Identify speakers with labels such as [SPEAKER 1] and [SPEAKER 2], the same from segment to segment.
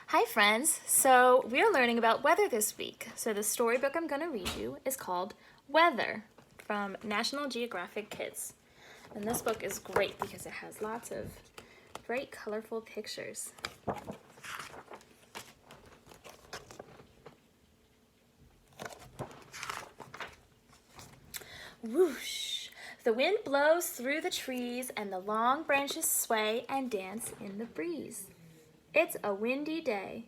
[SPEAKER 1] Hi friends, so we're learning about weather this week. So the storybook I'm going to read you is called Weather from National Geographic Kids. And this book is great because it has lots of bright, colorful pictures. Whoosh! The wind blows through the trees and the long branches sway and dance in the breeze. It's a windy day.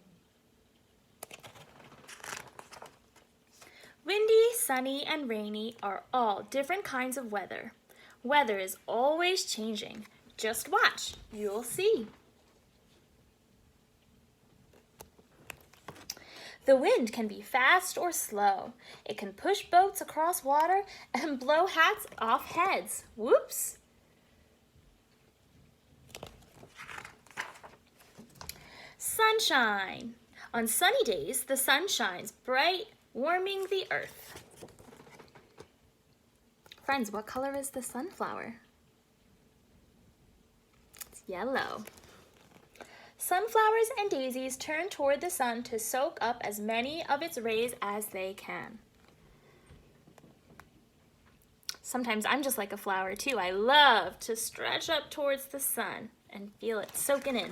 [SPEAKER 1] Windy, sunny, and rainy are all different kinds of weather. Weather is always changing. Just watch, you'll see. The wind can be fast or slow. It can push boats across water and blow hats off heads. Whoops! Sunshine. On sunny days, the sun shines bright, warming the earth. Friends, what color is the sunflower? It's yellow. Sunflowers and daisies turn toward the sun to soak up as many of its rays as they can. Sometimes I'm just like a flower too. I love to stretch up towards the sun and feel it soaking in.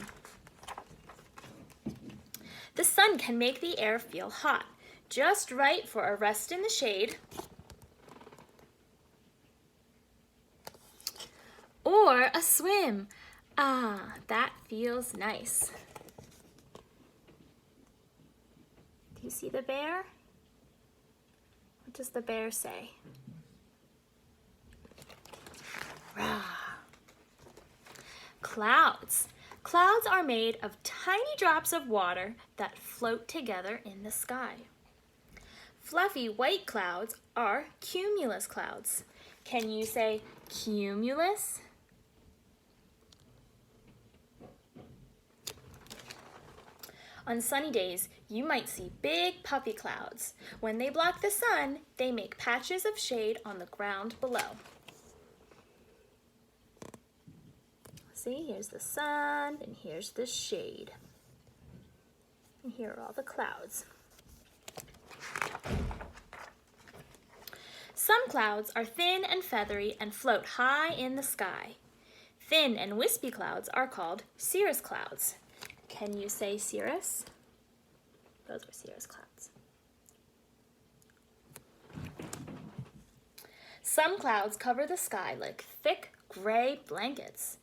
[SPEAKER 1] The sun can make the air feel hot, just right for a rest in the shade, or a swim. Ah, that feels nice. Do you see the bear? What does the bear say? Rah. Clouds. Clouds are made of tiny drops of water that float together in the sky. Fluffy white clouds are cumulus clouds. Can you say cumulus? On sunny days, you might see big puffy clouds. When they block the sun, they make patches of shade on the ground below. See, here's the sun, and here's the shade. And here are all the clouds. Some clouds are thin and feathery and float high in the sky. Thin and wispy clouds are called cirrus clouds. Can you say cirrus? Those are cirrus clouds. Some clouds cover the sky like thick gray blankets.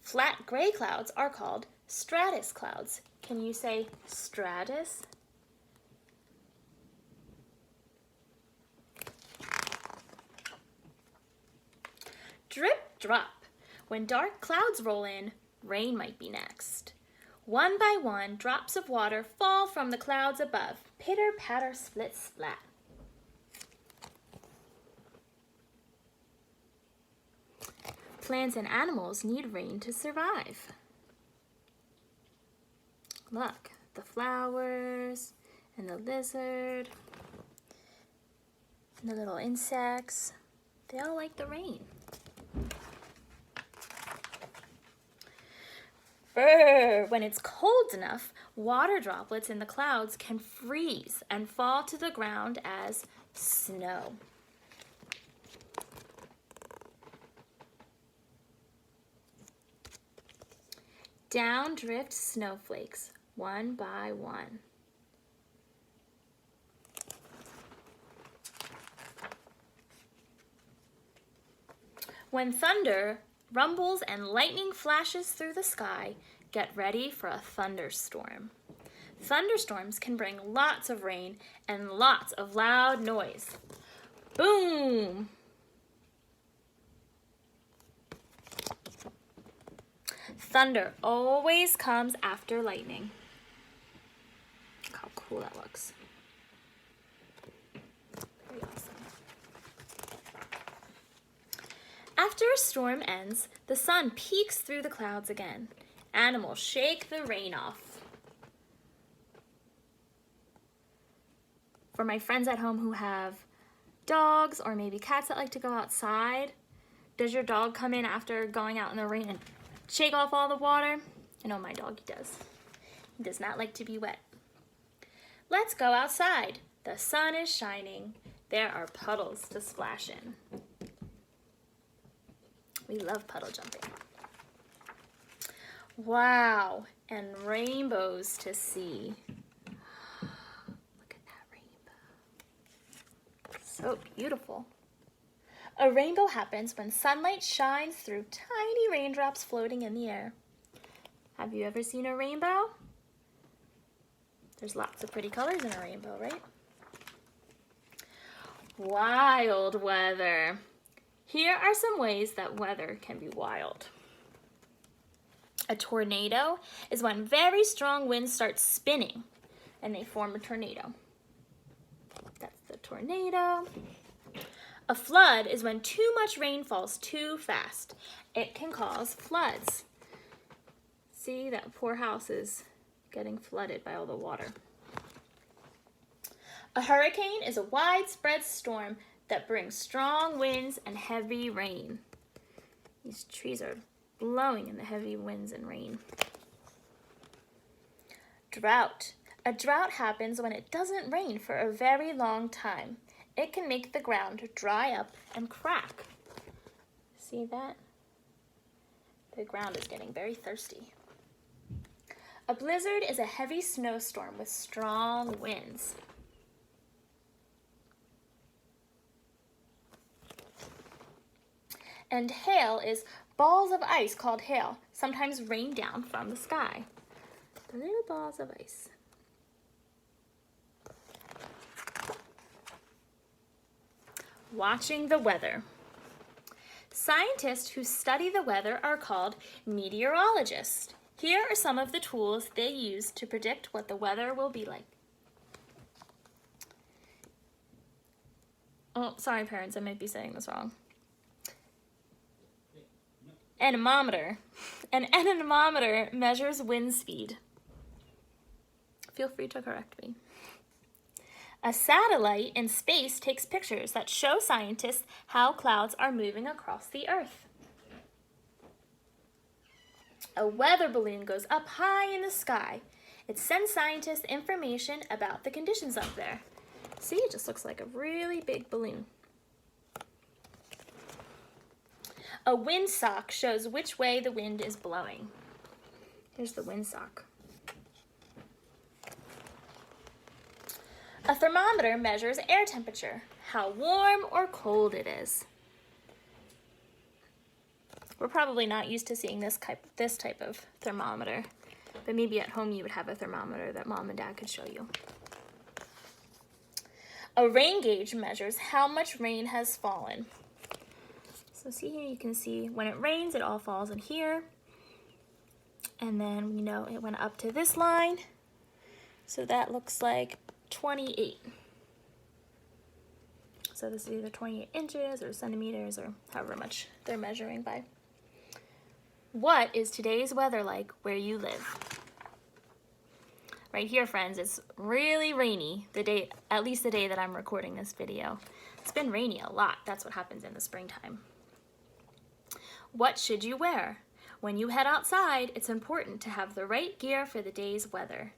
[SPEAKER 1] Flat gray clouds are called stratus clouds. Can you say stratus? Drip, drop. When dark clouds roll in, rain might be next. One by one, drops of water fall from the clouds above. Pitter, patter, split, splat. Plants and animals need rain to survive. Look, the flowers and the lizard and the little insects, they all like the rain. Brr, when it's cold enough, water droplets in the clouds can freeze and fall to the ground as snow. Down drift snowflakes, one by one. When thunder rumbles and lightning flashes through the sky, get ready for a thunderstorm. Thunderstorms can bring lots of rain and lots of loud noise. Boom! Thunder always comes after lightning. Look how cool that looks. Very awesome. After a storm ends, the sun peeks through the clouds again. Animals shake the rain off. For my friends at home who have dogs or maybe cats that like to go outside, does your dog come in after going out in the rain and shake off all the water? I know my doggy does. He does not like to be wet. Let's go outside. The sun is shining. There are puddles to splash in. We love puddle jumping. Wow, and rainbows to see. Look at that rainbow. So beautiful. A rainbow happens when sunlight shines through tiny raindrops floating in the air. Have you ever seen a rainbow? There's lots of pretty colors in a rainbow, right? Wild weather. Here are some ways that weather can be wild. A tornado is when very strong winds start spinning and they form a tornado. That's the tornado. A flood is when too much rain falls too fast. It can cause floods. See, that poor house is getting flooded by all the water. A hurricane is a widespread storm that brings strong winds and heavy rain. These trees are blowing in the heavy winds and rain. Drought. A drought happens when it doesn't rain for a very long time. It can make the ground dry up and crack. See that? The ground is getting very thirsty. A blizzard is a heavy snowstorm with strong winds. And hail is balls of ice called hail, sometimes rain down from the sky. The little balls of ice. Watching the weather. Scientists who study the weather are called meteorologists. Here are some of the tools they use to predict what the weather will be like. Oh, sorry parents, I might be saying this wrong. Anemometer. An anemometer measures wind speed. Feel free to correct me. A satellite in space takes pictures that show scientists how clouds are moving across the Earth. A weather balloon goes up high in the sky. It sends scientists information about the conditions up there. See, it just looks like a really big balloon. A windsock shows which way the wind is blowing. Here's the windsock. A thermometer measures air temperature, how warm or cold it is. We're probably not used to seeing this type of thermometer, but maybe at home you would have a thermometer that mom and dad could show you. A rain gauge measures how much rain has fallen. So see here, you can see when it rains, it all falls in here. And then we know it went up to this line. So that looks like 28. So this is either 28 inches or centimeters or however much they're measuring by. What is today's weather like where you live? Right here, friends, it's really rainy at least the day that I'm recording this video. It's been rainy a lot. That's what happens in the springtime. What should you wear? When you head outside, it's important to have the right gear for the day's weather.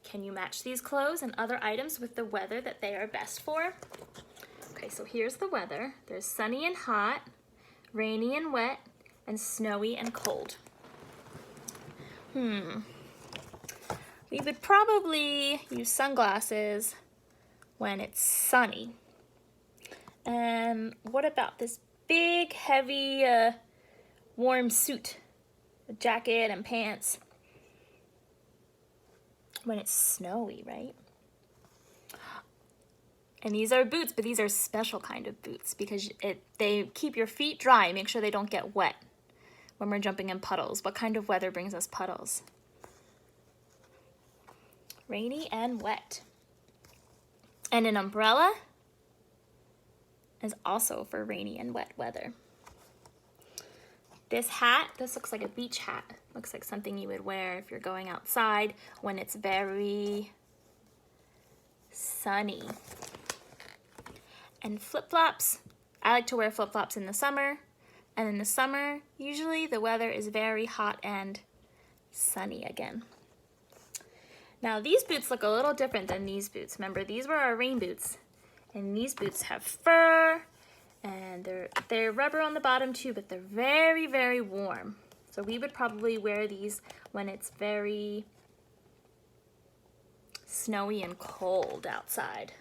[SPEAKER 1] Can you match these clothes and other items with the weather that they are best for? Okay, so here's the weather. There's sunny and hot, rainy and wet, and snowy and cold. We would probably use sunglasses when it's sunny. And what about this big, heavy, warm suit, a jacket and pants, when it's snowy, right? And these are boots, but these are special kind of boots because they keep your feet dry, make sure they don't get wet when we're jumping in puddles. What kind of weather brings us puddles? Rainy and wet. And an umbrella is also for rainy and wet weather. This hat, this looks like a beach hat. Looks like something you would wear if you're going outside when it's very sunny. And flip-flops, I like to wear flip-flops in the summer. And in the summer, usually the weather is very hot and sunny again. Now these boots look a little different than these boots. Remember, these were our rain boots. And these boots have fur, and they're rubber on the bottom too, but they're very, very warm. So we would probably wear these when it's very snowy and cold outside.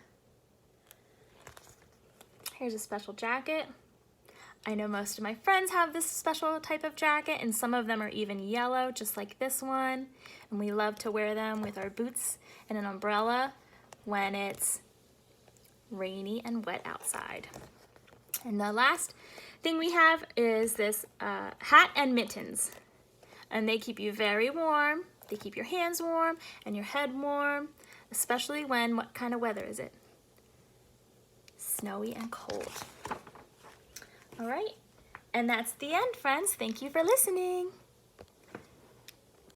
[SPEAKER 1] Here's a special jacket. I know most of my friends have this special type of jacket, and some of them are even yellow, just like this one. And we love to wear them with our boots and an umbrella when it's rainy and wet outside. And the last thing we have is this hat and mittens. And they keep you very warm. They keep your hands warm and your head warm, especially when, what kind of weather is it? Snowy and cold. All right, and that's the end, friends. Thank you for listening.